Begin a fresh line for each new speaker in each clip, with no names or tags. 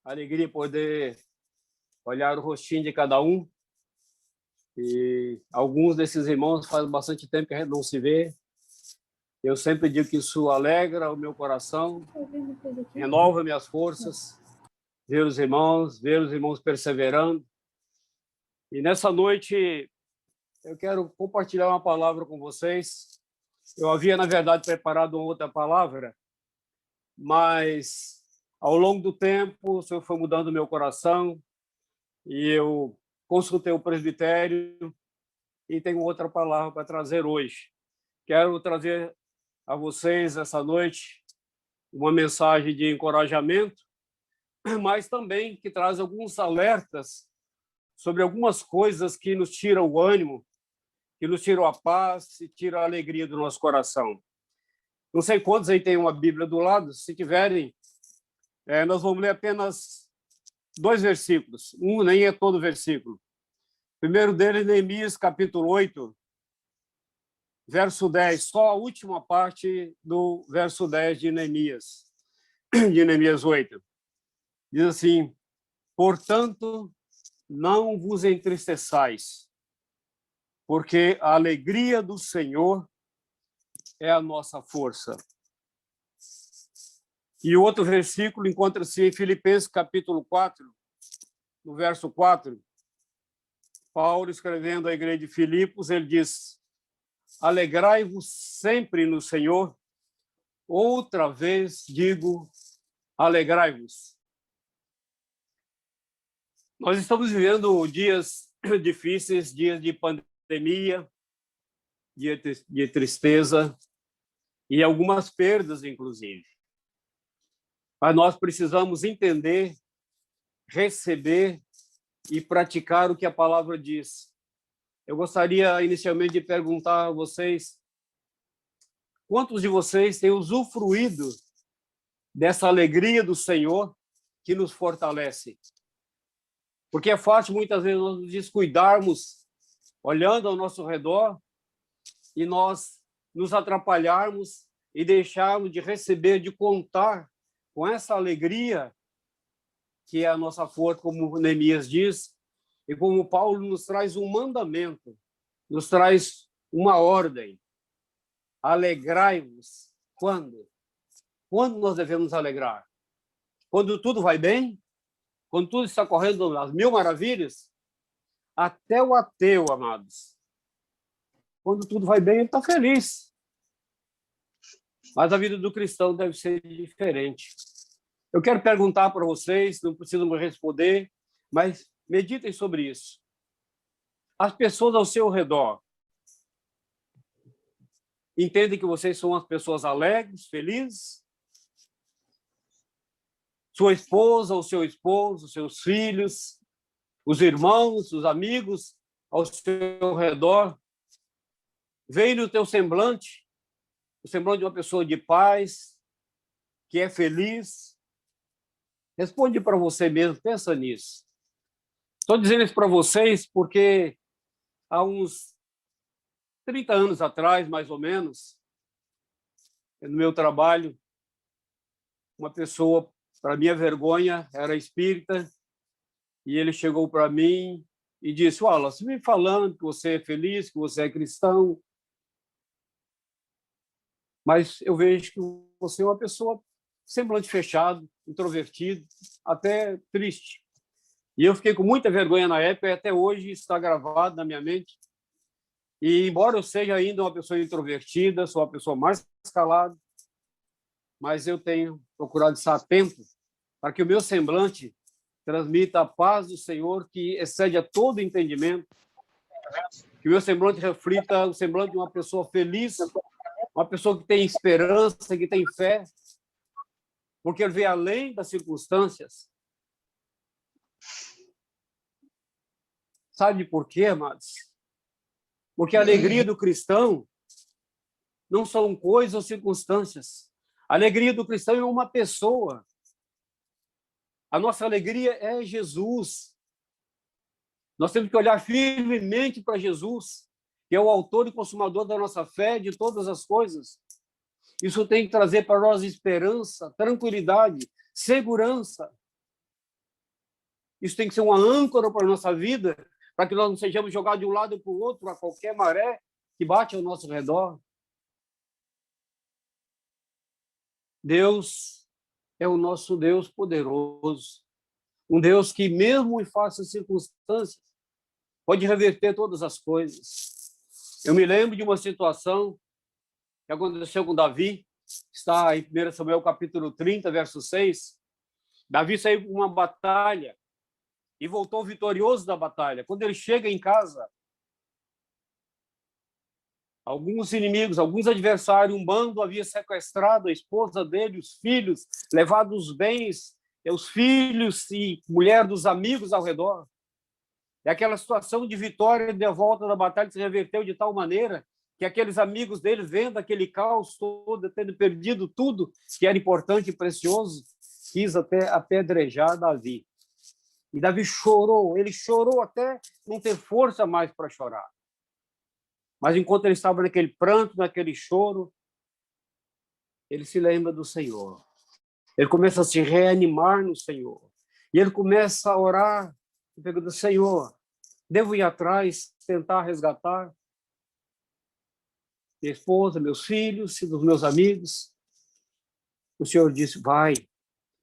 Alegria poder olhar o rostinho de cada um. E alguns desses irmãos faz bastante tempo que a gente não se vê. Eu sempre digo que isso alegra o meu coração, renova minhas forças, ver os irmãos perseverando. E nessa noite eu quero compartilhar uma palavra com vocês. Eu havia, na verdade, preparado uma outra palavra, mas ao longo do tempo o Senhor foi mudando o meu coração e eu consultei o presbitério e tenho outra palavra para trazer hoje. Quero trazer a vocês essa noite uma mensagem de encorajamento, mas também que traz alguns alertas sobre algumas coisas que nos tiram o ânimo, que nos tiram a paz e tiram a alegria do nosso coração. Não sei quantos aí tem uma Bíblia do lado, se tiverem, nós vamos ler apenas 2 versículos, nem é todo versículo. O primeiro deles, Neemias, capítulo 8, verso 10, só a última parte do verso 10 de Neemias 8. Diz assim: portanto, não vos entristeçais, porque a alegria do Senhor é a nossa força. E o outro versículo encontra-se em Filipenses, capítulo 4, no verso 4. Paulo, escrevendo à igreja de Filipos, ele diz: alegrai-vos sempre no Senhor. Outra vez digo, alegrai-vos. Nós estamos vivendo dias difíceis, dias de pandemia, dias de tristeza e algumas perdas, inclusive. Mas nós precisamos entender, receber e praticar o que a palavra diz. Eu gostaria inicialmente de perguntar a vocês: quantos de vocês têm usufruído dessa alegria do Senhor que nos fortalece? Porque é fácil muitas vezes nós nos descuidarmos olhando ao nosso redor e nós nos atrapalharmos e deixarmos de receber, de contar com essa alegria que é a nossa força, como Neemias diz, e como Paulo nos traz um mandamento, nos traz uma ordem. Alegrai-vos. Quando? Quando nós devemos alegrar? Quando tudo vai bem? Quando tudo está correndo às mil maravilhas? Até o ateu, amados, quando tudo vai bem, ele está feliz. Mas a vida do cristão deve ser diferente. Eu quero perguntar para vocês, não precisam me responder, mas meditem sobre isso. As pessoas ao seu redor entendem que vocês são as pessoas alegres, felizes? Sua esposa, o seu esposo, os seus filhos, os irmãos, os amigos ao seu redor, veem no teu semblante, o semblante de uma pessoa de paz, que é feliz? Responde para você mesmo, pensa nisso. Estou dizendo isso para vocês porque há uns 30 anos atrás, mais ou menos, no meu trabalho, uma pessoa, para minha vergonha, era espírita, e ele chegou para mim e disse: Wallace, me falando que você é feliz, que você é cristão, mas eu vejo que você é uma pessoa semblante fechado, introvertido, até triste. E eu fiquei com muita vergonha na época, e até hoje está gravado na minha mente. E embora eu seja ainda uma pessoa introvertida, sou uma pessoa mais calada, mas eu tenho procurado estar atento para que o meu semblante transmita a paz do Senhor, que excede a todo entendimento, que o meu semblante reflita o semblante de uma pessoa feliz, uma pessoa que tem esperança, que tem fé, porque ele vê além das circunstâncias. Sabe por quê, amados? Porque a alegria do cristão não são coisas ou circunstâncias. A alegria do cristão é uma pessoa. A nossa alegria é Jesus. Nós temos que olhar firmemente para Jesus, que é o autor e consumador da nossa fé, de todas as coisas. Isso tem que trazer para nós esperança, tranquilidade, segurança. Isso tem que ser uma âncora para a nossa vida, para que nós não sejamos jogados de um lado para o outro, a qualquer maré que bate ao nosso redor. Deus é o nosso Deus poderoso, um Deus que, mesmo em fáceis circunstâncias, pode reverter todas as coisas. Eu me lembro de uma situação que aconteceu com Davi, está em 1 Samuel capítulo 30, verso 6. Davi saiu para uma batalha e voltou vitorioso da batalha. Quando ele chega em casa, alguns inimigos, alguns adversários, um bando havia sequestrado a esposa dele, os filhos, levado os bens, os filhos e mulher dos amigos ao redor. E aquela situação de vitória e de volta da batalha se reverteu de tal maneira que aqueles amigos dele, vendo aquele caos todo, tendo perdido tudo que era importante e precioso, quis até apedrejar Davi. E Davi chorou, ele chorou até não ter força mais para chorar. Mas enquanto ele estava naquele pranto, naquele choro, ele se lembra do Senhor. Ele começa a se reanimar no Senhor. E ele começa a orar, e pergunta: Senhor, devo ir atrás, tentar resgatar minha esposa, meus filhos e dos meus amigos? O Senhor disse: vai.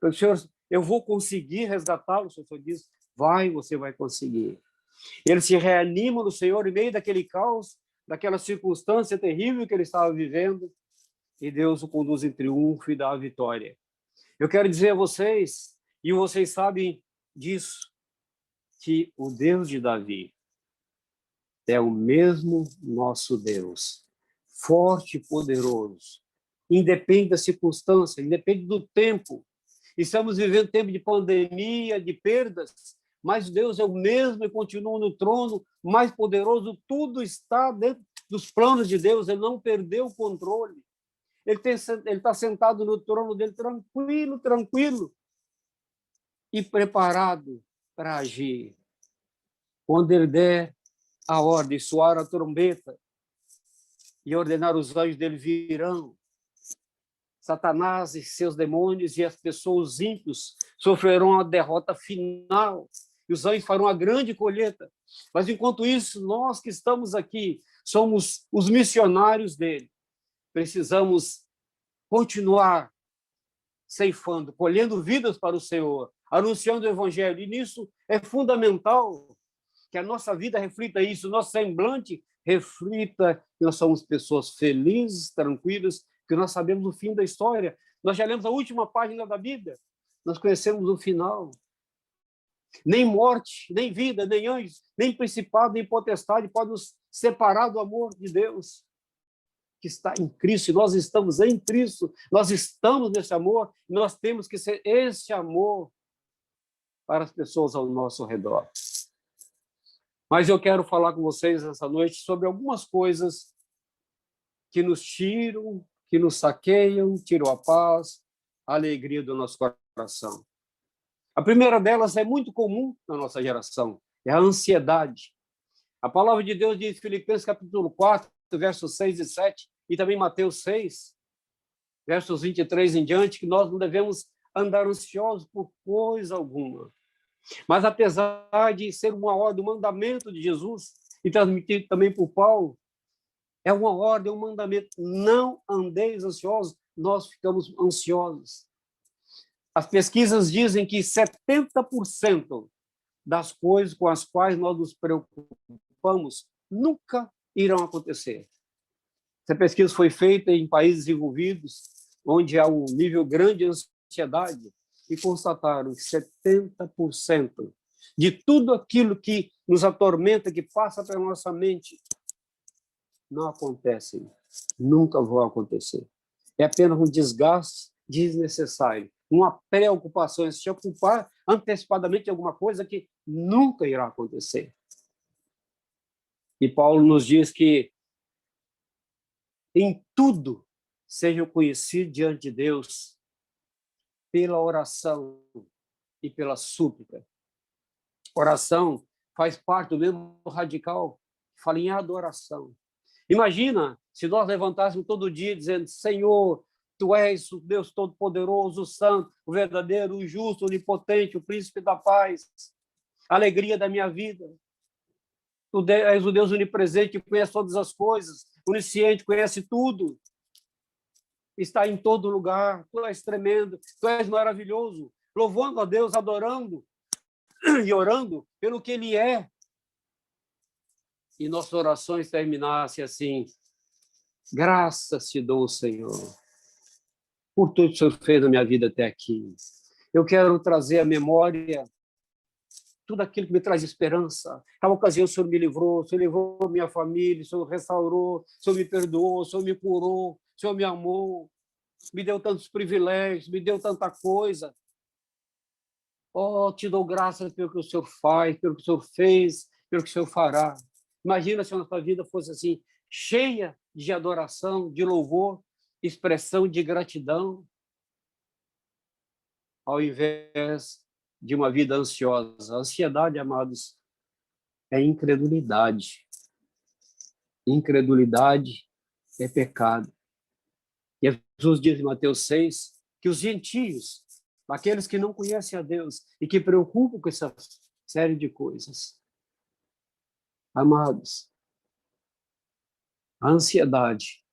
O Senhor, eu vou conseguir resgatá-lo. O Senhor disse: vai, você vai conseguir. Ele se reanima no Senhor em meio daquele caos, daquela circunstância terrível que ele estava vivendo, e Deus o conduz em triunfo e dá a vitória. Eu quero dizer a vocês, e vocês sabem disso, que o Deus de Davi é o mesmo nosso Deus, forte e poderoso, independe da circunstância, independe do tempo. Estamos vivendo tempo de pandemia, de perdas, mas Deus é o mesmo e continua no trono, mais poderoso. Tudo está dentro dos planos de Deus, ele não perdeu o controle. Ele está sentado no trono dele, tranquilo, tranquilo, e preparado para agir. Quando ele der a ordem, soar a trombeta e ordenar, os anjos dele virão. Satanás e seus demônios e as pessoas ímpios sofrerão a derrota final. E os anjos farão a grande colheita. Mas, enquanto isso, nós que estamos aqui somos os missionários dele. Precisamos continuar ceifando, colhendo vidas para o Senhor, anunciando o Evangelho. E nisso é fundamental que a nossa vida reflita isso, o nosso semblante reflita que nós somos pessoas felizes, tranquilas, que nós sabemos o fim da história. Nós já lemos a última página da Bíblia, nós conhecemos o final. Nem morte, nem vida, nem anjos, nem principado, nem potestade pode nos separar do amor de Deus, que está em Cristo. E nós estamos em Cristo, nós estamos nesse amor, e nós temos que ser esse amor para as pessoas ao nosso redor. Mas eu quero falar com vocês essa noite sobre algumas coisas que nos tiram, que nos saqueiam, tiram a paz, a alegria do nosso coração. A primeira delas é muito comum na nossa geração, é a ansiedade. A palavra de Deus diz em Filipenses capítulo 4, versos 6 e 7, e também Mateus 6, versos 23 em diante, que nós não devemos andar ansiosos por coisa alguma. Mas, apesar de ser uma ordem, um mandamento de Jesus, e transmitido também por Paulo, é uma ordem, um mandamento: não andeis ansiosos. Nós ficamos ansiosos. As pesquisas dizem que 70% das coisas com as quais nós nos preocupamos nunca irão acontecer. Essa pesquisa foi feita em países desenvolvidos, onde há um nível grande de ansiedade, e constataram que 70% de tudo aquilo que nos atormenta, que passa pela nossa mente, não acontece, nunca vão acontecer. É apenas um desgaste desnecessário, uma preocupação em se ocupar antecipadamente de alguma coisa que nunca irá acontecer. E Paulo nos diz que em tudo sejam conhecidos diante de Deus pela oração e pela súplica. Oração faz parte do mesmo radical que fala em adoração. Imagina se nós levantássemos todo dia dizendo: Senhor, Tu és o Deus Todo-Poderoso, o Santo, o verdadeiro, o justo, o onipotente, o príncipe da paz. a alegria da minha vida. Tu és o Deus onipresente, que conhece todas as coisas, onisciente, conhece tudo. Está em todo lugar. Tu és tremendo, tu és maravilhoso. Louvando a Deus, adorando e orando pelo que Ele é. E nossas orações terminassem assim: graças te dou, Senhor, por tudo que o Senhor fez na minha vida até aqui. Eu quero trazer à memória tudo aquilo que me traz esperança. A ocasião o Senhor me livrou, o Senhor livrou minha família, o Senhor restaurou, o Senhor me perdoou, o Senhor me curou, o Senhor me amou, me deu tantos privilégios, me deu tanta coisa. Oh, te dou graças pelo que o Senhor faz, pelo que o Senhor fez, pelo que o Senhor fará. Imagina se a nossa vida fosse assim, cheia de adoração, de louvor, expressão de gratidão, ao invés de uma vida ansiosa. A ansiedade, amados, é incredulidade. Incredulidade é pecado. E Jesus diz em Mateus 6 que os gentios, aqueles que não conhecem a Deus e que preocupam com essa série de coisas, amados, a ansiedade,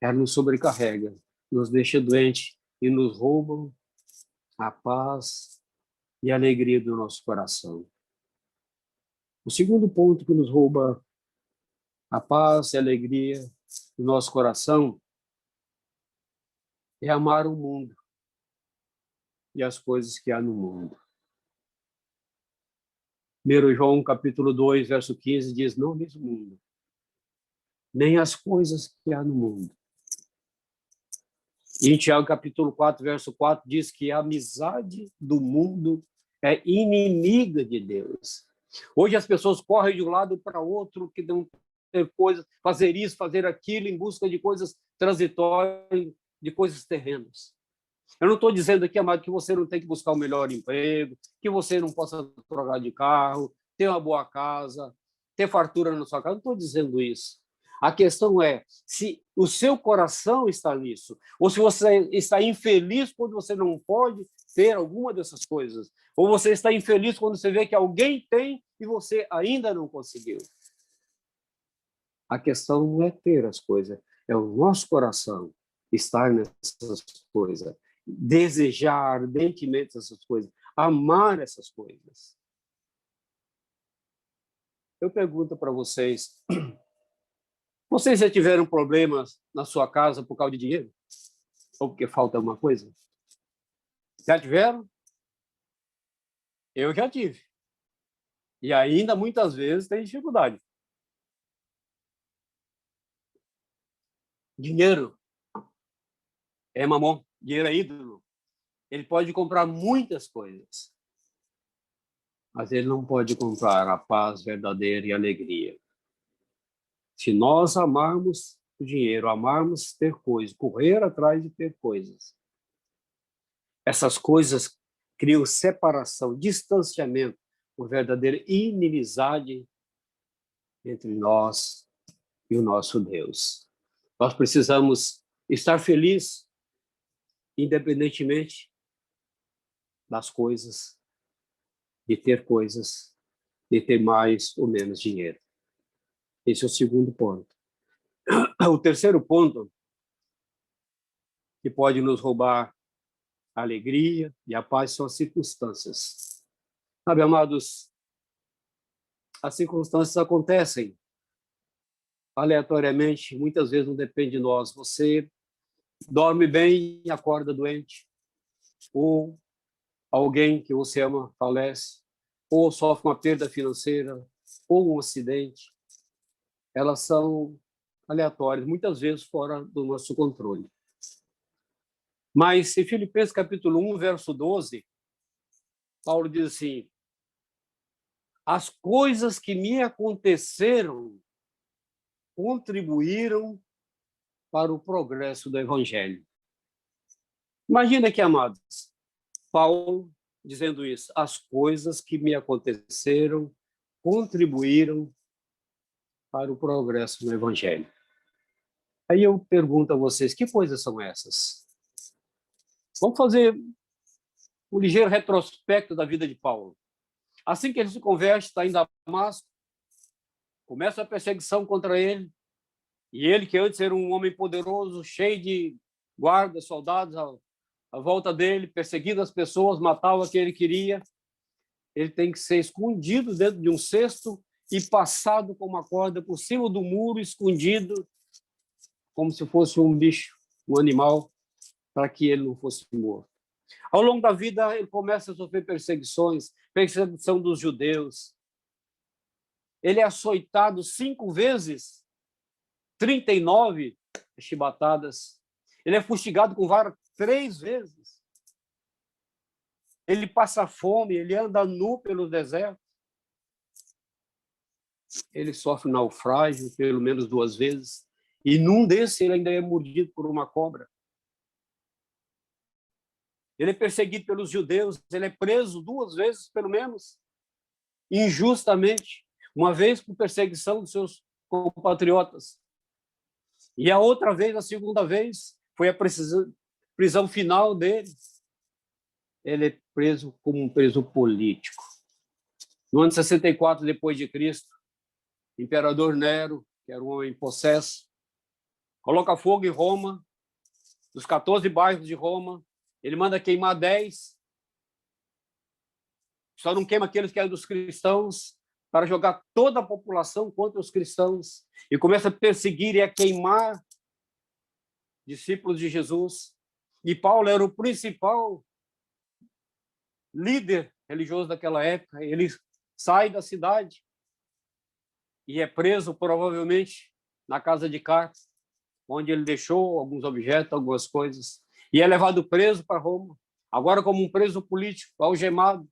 ela nos sobrecarrega, nos deixa doentes e nos roubam a paz e a alegria do nosso coração. O segundo ponto que nos rouba a paz e a alegria do nosso coração é amar o mundo e as coisas que há no mundo. 1 João, capítulo 2, verso 15, diz: não ameis o mundo, nem as coisas que há no mundo. E em Tiago, capítulo 4, verso 4, diz que a amizade do mundo é inimiga de Deus. Hoje as pessoas correm de um lado para outro, que não ter coisas, fazer isso, fazer aquilo, em busca de coisas transitórias, de coisas terrenas. Eu não estou dizendo aqui, amado, que você não tem que buscar o melhor emprego, que você não possa trocar de carro, ter uma boa casa, ter fartura na sua casa. Não estou dizendo isso. A questão é se o seu coração está nisso, ou se você está infeliz quando você não pode ter alguma dessas coisas, ou você está infeliz quando você vê que alguém tem e você ainda não conseguiu. A questão não é ter as coisas, é o nosso coração estar nessas coisas, desejar ardentemente essas coisas, amar essas coisas. Eu pergunto para vocês, vocês já tiveram problemas na sua casa por causa de dinheiro? Ou porque falta alguma coisa? Já tiveram? Eu já tive. E ainda muitas vezes tem dificuldade. Dinheiro é mamon, dinheiro é ídolo. Ele pode comprar muitas coisas, mas ele não pode comprar a paz verdadeira e a alegria. Se nós amarmos o dinheiro, amarmos ter coisas, correr atrás de ter coisas, essas coisas criam separação, distanciamento, uma verdadeira inimizade entre nós e o nosso Deus. Nós precisamos estar felizes, independentemente das coisas, de ter mais ou menos dinheiro. Esse é o segundo ponto. O terceiro ponto, que pode nos roubar a alegria e a paz, são as circunstâncias. Sabe, amados, as circunstâncias acontecem aleatoriamente, muitas vezes não depende de nós. Você dorme bem e acorda doente, ou alguém que você ama falece, ou sofre uma perda financeira, ou um acidente. Elas são aleatórias, muitas vezes fora do nosso controle. Mas em Filipenses capítulo 1, verso 12, Paulo diz assim: as coisas que me aconteceram contribuíram para o progresso do Evangelho. Imagina aqui, amados, Paulo dizendo isso: as coisas que me aconteceram contribuíram para o progresso no Evangelho. Aí eu pergunto a vocês, que coisas são essas? Vamos fazer um ligeiro retrospecto da vida de Paulo. Assim que ele se converte, está em Damasco, começa a perseguição contra ele, e ele, que antes era um homem poderoso, cheio de guardas, soldados à volta dele, perseguindo as pessoas, matava quem ele queria, ele tem que ser escondido dentro de um cesto e passado com uma corda por cima do muro, escondido, como se fosse um bicho, um animal, para que ele não fosse morto. Ao longo da vida, ele começa a sofrer perseguições, perseguição dos judeus. Ele é açoitado 5 vezes, 39 chibatadas. Ele é fustigado com vara 3 vezes. Ele passa fome, ele anda nu pelo deserto. Ele sofre naufrágio pelo menos 2 vezes. E num desses ele ainda é mordido por uma cobra. Ele é perseguido pelos judeus, ele é preso 2 vezes, pelo menos, injustamente. Uma vez por perseguição dos seus compatriotas. E a outra vez, a segunda vez, foi a prisão final dele. Ele é preso como um preso político. No ano 64 depois de Cristo, o imperador Nero, que era um homem possesso, coloca fogo em Roma, dos 14 bairros de Roma, ele manda queimar 10, só não queima aqueles que eram dos cristãos, para jogar toda a população contra os cristãos, e começa a perseguir e a queimar discípulos de Jesus. E Paulo era o principal líder religioso daquela época. Ele sai da cidade e é preso, provavelmente, na casa de Carpo, onde ele deixou alguns objetos, algumas coisas, e é levado preso para Roma, agora como um preso político, algemado.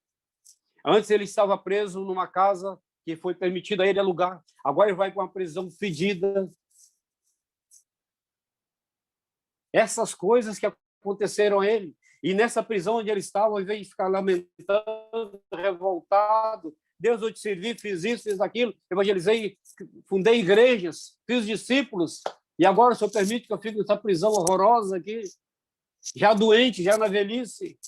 Antes ele estava preso numa casa que foi permitido a ele alugar, agora ele vai para uma prisão fedida. Essas coisas que aconteceram a ele, e nessa prisão onde ele estava, ao invés de ficar lamentando, revoltado, Deus, eu te servi, fiz isso, fiz aquilo, evangelizei, fundei igrejas, fiz discípulos, e agora o Senhor permite que eu fique nessa prisão horrorosa aqui, já doente, já na velhice.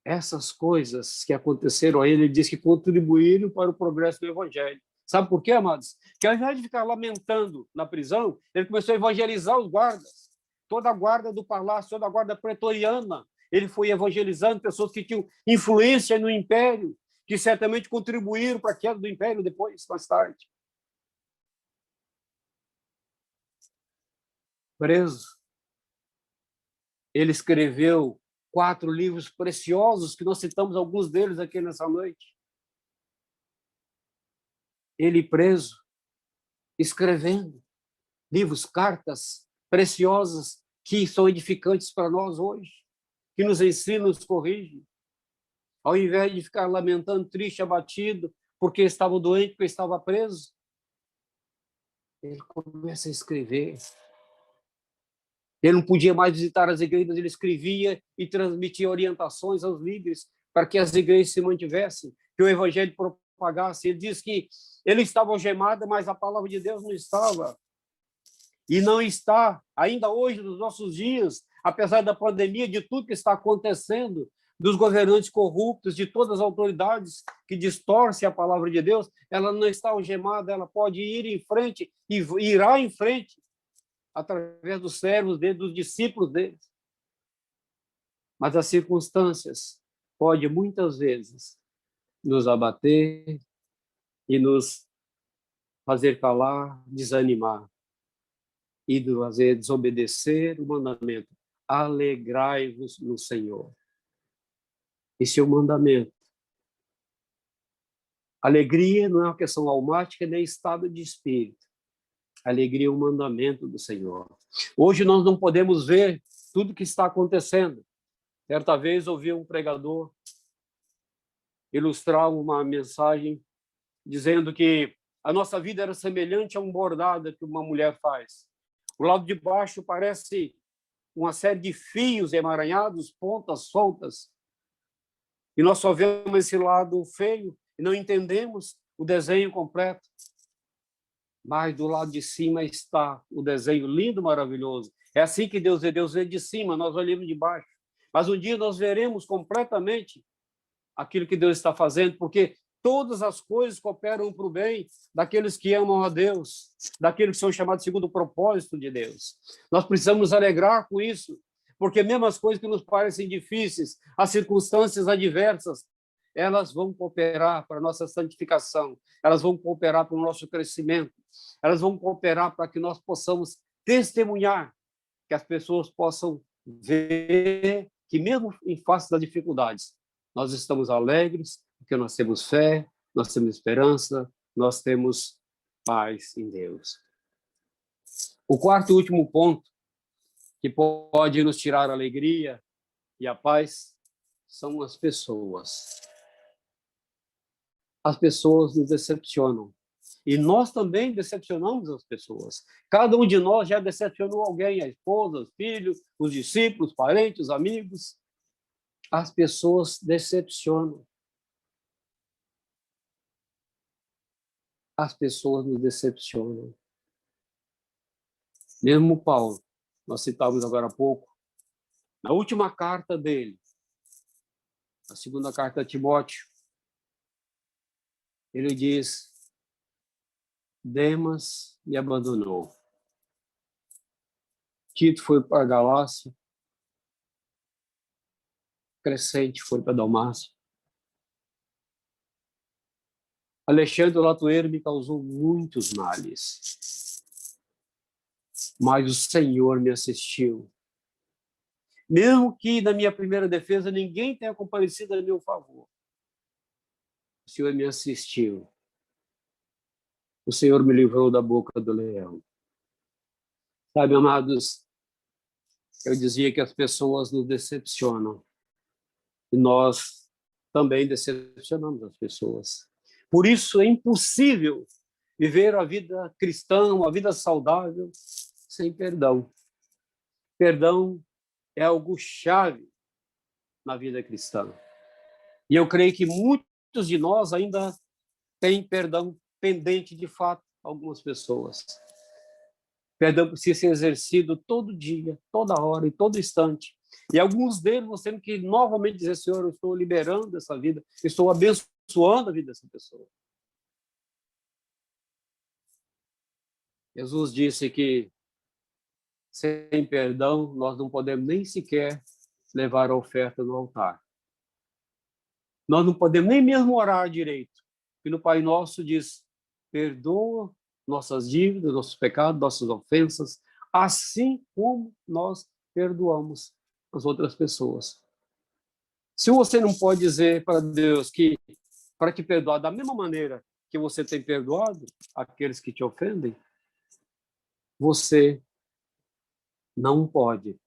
Essas coisas que aconteceram a ele, ele diz que contribuíram para o progresso do evangelho. Sabe por quê, amados? Que ao invés de ficar lamentando na prisão, ele começou a evangelizar os guardas. Toda a guarda do palácio, toda a guarda pretoriana, ele foi evangelizando pessoas que tinham influência no império, que certamente contribuíram para a queda do império depois, mais tarde. Preso, ele escreveu 4 livros preciosos, que nós citamos alguns deles aqui nessa noite. Ele preso, escrevendo livros, cartas preciosas, que são edificantes para nós hoje, que nos ensinam, nos corrigem. Ao invés de ficar lamentando, triste, abatido, porque estava doente, porque estava preso, ele começa a escrever. Ele não podia mais visitar as igrejas, ele escrevia e transmitia orientações aos líderes para que as igrejas se mantivessem, que o evangelho propagasse. Ele diz que ele estava algemado, mas a palavra de Deus não estava. E não está, ainda hoje, nos nossos dias, apesar da pandemia, de tudo que está acontecendo, dos governantes corruptos, de todas as autoridades que distorcem a palavra de Deus, ela não está algemada, ela pode ir em frente e irá em frente, através dos servos dele, dos discípulos deles. Mas as circunstâncias podem, muitas vezes, nos abater e nos fazer calar, desanimar e nos fazer desobedecer o mandamento. Alegrai-vos no Senhor. Esse é o mandamento. Alegria não é uma questão almática, nem estado de espírito. Alegria é um mandamento do Senhor. Hoje nós não podemos ver tudo que está acontecendo. Certa vez ouvi um pregador ilustrar uma mensagem dizendo que a nossa vida era semelhante a um bordado que uma mulher faz. O lado de baixo parece uma série de fios emaranhados, pontas soltas, e nós só vemos esse lado feio e não entendemos o desenho completo. Mas do lado de cima está o desenho lindo, maravilhoso. É assim que Deus vê de cima, nós olhamos de baixo. Mas um dia nós veremos completamente aquilo que Deus está fazendo, porque todas as coisas cooperam para o bem daqueles que amam a Deus, daqueles que são chamados segundo o propósito de Deus. Nós precisamos nos alegrar com isso, porque mesmo as coisas que nos parecem difíceis, as circunstâncias adversas, elas vão cooperar para a nossa santificação, elas vão cooperar para o nosso crescimento, elas vão cooperar para que nós possamos testemunhar, que as pessoas possam ver que mesmo em face das dificuldades, nós estamos alegres, porque nós temos fé, nós temos esperança, nós temos paz em Deus. O quarto e último ponto que pode nos tirar a alegria e a paz são as pessoas. As pessoas nos decepcionam. E nós também decepcionamos as pessoas. Cada um de nós já decepcionou alguém, a esposa, os filhos, os discípulos, os parentes, os amigos. As pessoas decepcionam. As pessoas nos decepcionam. Mesmo Paulo, nós citamos agora há pouco, na última carta dele, a segunda carta a Timóteo, ele diz: Demas me abandonou. Tito foi para a Galácia. Crescente foi para Dalmácia. Alexandre Latoeiro me causou muitos males, mas o Senhor me assistiu. Mesmo que na minha primeira defesa ninguém tenha comparecido a meu favor, o Senhor me assistiu. O Senhor me livrou da boca do leão. Sabe, amados, eu dizia que as pessoas nos decepcionam. E nós também decepcionamos as pessoas. Por isso é impossível viver a vida cristã, uma vida saudável, sem perdão. Perdão é algo chave na vida cristã. E eu creio que muitos de nós ainda têm perdão pendente de fato, algumas pessoas. Perdão precisa ser exercido todo dia, toda hora, em todo instante. E alguns deles nós temos que novamente dizer: Senhor, eu estou liberando essa vida, estou abençoando a vida dessa pessoa. Jesus disse que sem perdão nós não podemos nem sequer levar a oferta no altar. Nós não podemos nem mesmo orar direito. Porque no Pai Nosso diz: perdoa nossas dívidas, nossos pecados, nossas ofensas, assim como nós perdoamos as outras pessoas. Se você não pode dizer para Deus que para te perdoar da mesma maneira que você tem perdoado aqueles que te ofendem, você não pode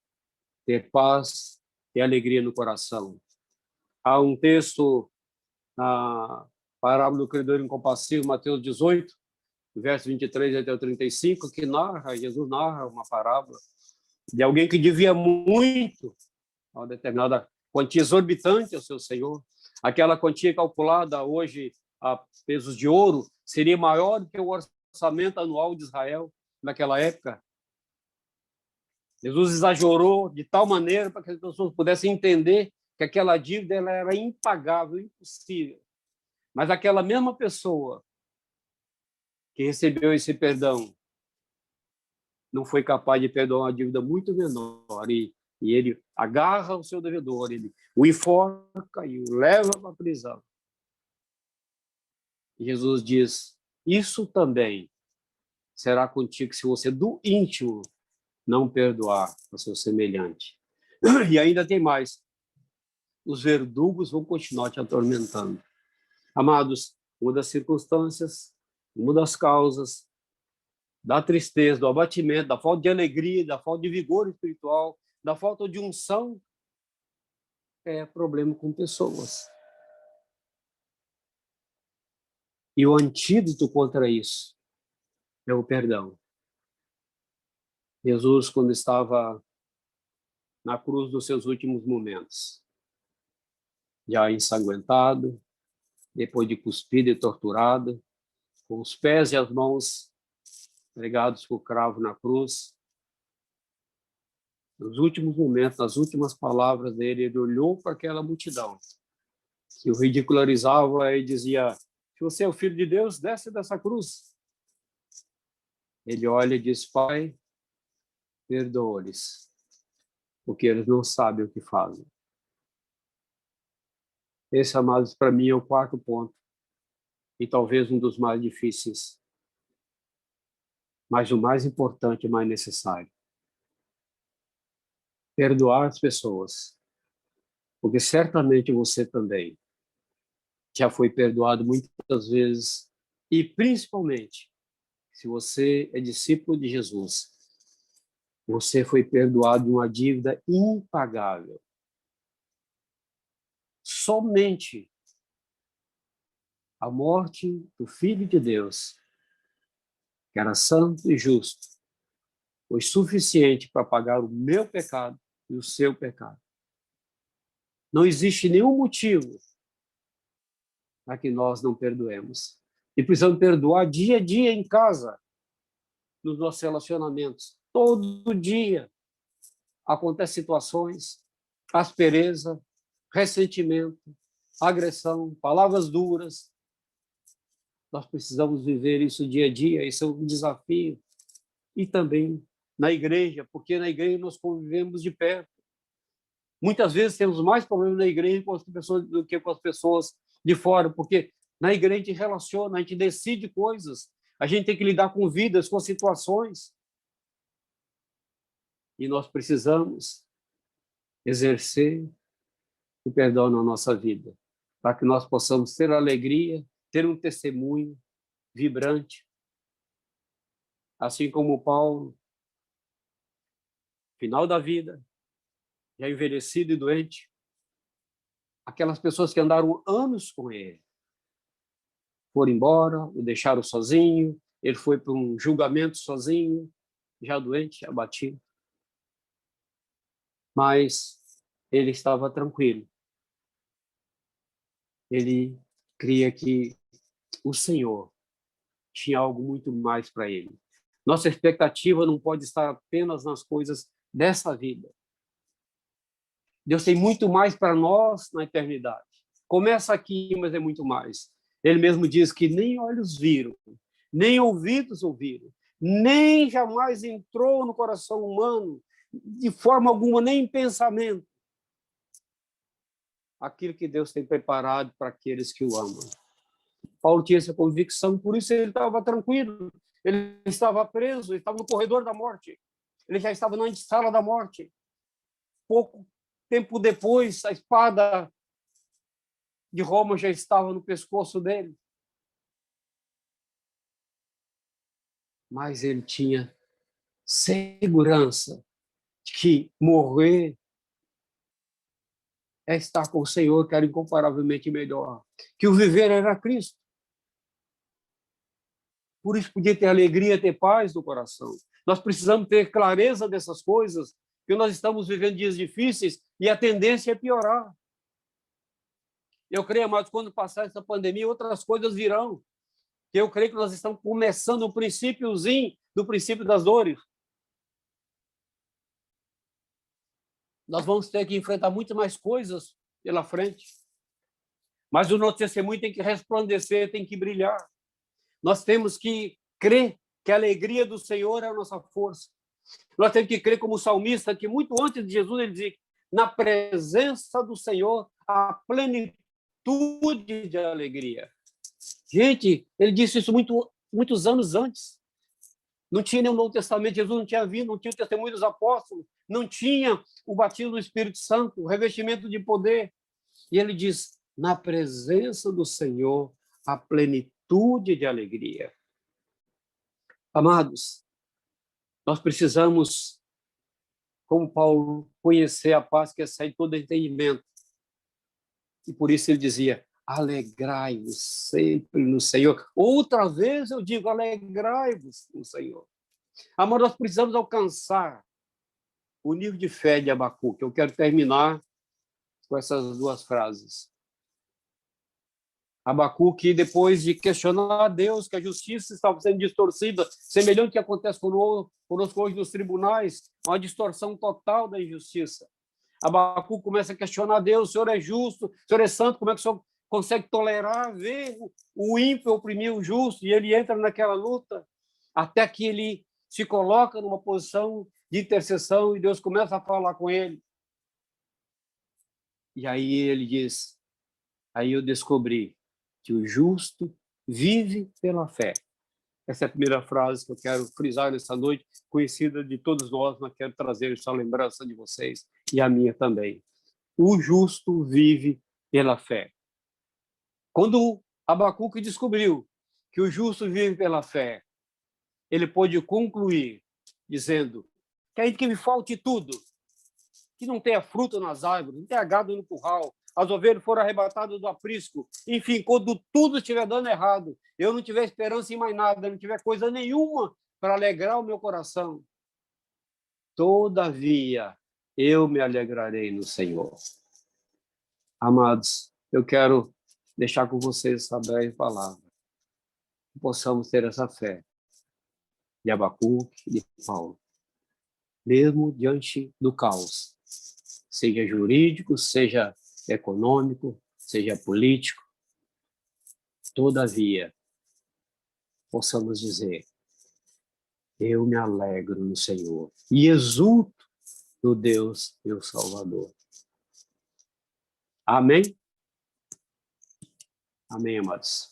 ter paz e alegria no coração. Há um texto na parábola do credor incompassivo, Mateus 18, verso 23 até o 35, que Jesus narra uma parábola de alguém que devia muito, uma determinada quantia exorbitante ao seu senhor. Aquela quantia calculada hoje a pesos de ouro seria maior do que o orçamento anual de Israel naquela época. Jesus exagerou de tal maneira para que as pessoas pudessem entender que aquela dívida ela era impagável, impossível. Mas aquela mesma pessoa que recebeu esse perdão não foi capaz de perdoar uma dívida muito menor. E ele agarra o seu devedor, ele o enforca e o leva para a prisão. E Jesus diz: isso também será contigo se você do íntimo não perdoar o seu semelhante. E ainda tem mais. Os verdugos vão continuar te atormentando. Amados, uma das circunstâncias, uma das causas da tristeza, do abatimento, da falta de alegria, da falta de vigor espiritual, da falta de unção, é problema com pessoas. E o antídoto contra isso é o perdão. Jesus, quando estava na cruz dos seus últimos momentos, já ensanguentado, depois de cuspido e torturado, com os pés e as mãos pregados por cravo na cruz, Nos últimos momentos, nas últimas palavras dele, ele olhou para aquela multidão que o ridicularizava e dizia: se você é o Filho de Deus, desce dessa cruz. Ele olha e diz: Pai, perdoa-lhes, porque eles não sabem o que fazem. Esse, amados, para mim é o quarto ponto, e talvez um dos mais difíceis, mas o mais importante e mais necessário. Perdoar as pessoas, porque certamente você também já foi perdoado muitas vezes, e principalmente, se você é discípulo de Jesus, você foi perdoado de uma dívida impagável. Somente a morte do Filho de Deus, que era santo e justo, foi suficiente para pagar o meu pecado e o seu pecado. Não existe nenhum motivo para que nós não perdoemos. E precisamos perdoar dia a dia em casa, nos nossos relacionamentos. Todo dia acontecem situações, aspereza, ressentimento, agressão, palavras duras. Nós precisamos viver isso dia a dia, isso é um desafio. E também na igreja, porque na igreja nós convivemos de perto. Muitas vezes temos mais problemas na igreja com as pessoas do que com as pessoas de fora, porque na igreja a gente relaciona, a gente decide coisas, a gente tem que lidar com vidas, com situações. E nós precisamos exercer o perdão na nossa vida, para que nós possamos ter alegria, ter um testemunho vibrante. Assim como Paulo, final da vida, já envelhecido e doente, aquelas pessoas que andaram anos com ele, foram embora, o deixaram sozinho, ele foi para um julgamento sozinho, já doente, abatido. Mas ele estava tranquilo. Ele cria que o Senhor tinha algo muito mais para ele. Nossa expectativa não pode estar apenas nas coisas dessa vida. Deus tem muito mais para nós na eternidade. Começa aqui, mas é muito mais. Ele mesmo diz que nem olhos viram, nem ouvidos ouviram, nem jamais entrou no coração humano, de forma alguma, nem em pensamento, aquilo que Deus tem preparado para aqueles que o amam. Paulo tinha essa convicção, por isso ele estava tranquilo, ele estava preso, ele estava no corredor da morte, ele já estava na sala da morte. Pouco tempo depois, a espada de Roma já estava no pescoço dele. Mas ele tinha segurança de que morrer é estar com o Senhor, que era incomparavelmente melhor. Que o viver era Cristo. Por isso podia ter alegria, ter paz no coração. Nós precisamos ter clareza dessas coisas, que nós estamos vivendo dias difíceis e a tendência é piorar. Eu creio, amados, quando passar essa pandemia, outras coisas virão. Eu creio que nós estamos começando o princípiozinho do princípio das dores. Nós vamos ter que enfrentar muito mais coisas pela frente. Mas o nosso testemunho tem que resplandecer, tem que brilhar. Nós temos que crer que a alegria do Senhor é a nossa força. Nós temos que crer como o salmista, que muito antes de Jesus ele dizia: na presença do Senhor, a plenitude de alegria. Gente, ele disse isso muitos anos antes. Não tinha nenhum Novo Testamento, Jesus não tinha vindo, não tinha o testemunho dos apóstolos, não tinha o batismo do Espírito Santo, o revestimento de poder. E ele diz: na presença do Senhor, a plenitude de alegria. Amados, nós precisamos, como Paulo, conhecer a paz que excede todo entendimento. E por isso ele dizia: alegrai-vos sempre no Senhor. Outra vez eu digo: alegrai-vos no Senhor. Amor, nós precisamos alcançar o nível de fé de Abacuque. Eu quero terminar com essas duas frases. Abacuque, depois de questionar a Deus, que a justiça estava sendo distorcida, semelhante ao que acontece conosco hoje nos tribunais, uma distorção total da injustiça. Abacuque começa a questionar a Deus: o Senhor é justo, o Senhor é santo, como é que o Senhor consegue tolerar, ver o ímpio oprimir o justo? E ele entra naquela luta, até que ele se coloca numa posição de intercessão e Deus começa a falar com ele. E aí ele diz, aí eu descobri que o justo vive pela fé. Essa é a primeira frase que eu quero frisar nessa noite, conhecida de todos nós, mas quero trazer essa lembrança de vocês e a minha também. O justo vive pela fé. Quando Abacuque descobriu que o justo vive pela fé, ele pôde concluir dizendo que ainda que me falte tudo, que não tenha fruto nas árvores, não tenha gado no curral, as ovelhas foram arrebatadas do aprisco, enfim, quando tudo estiver dando errado, eu não tiver esperança em mais nada, não tiver coisa nenhuma para alegrar o meu coração, todavia eu me alegrarei no Senhor. Amados, eu quero deixar com vocês essa breve palavra, que possamos ter essa fé de Abacuque e de Paulo, mesmo diante do caos, seja jurídico, seja econômico, seja político, todavia, possamos dizer, eu me alegro no Senhor e exulto no Deus, meu Salvador. Amém? Amém, amados.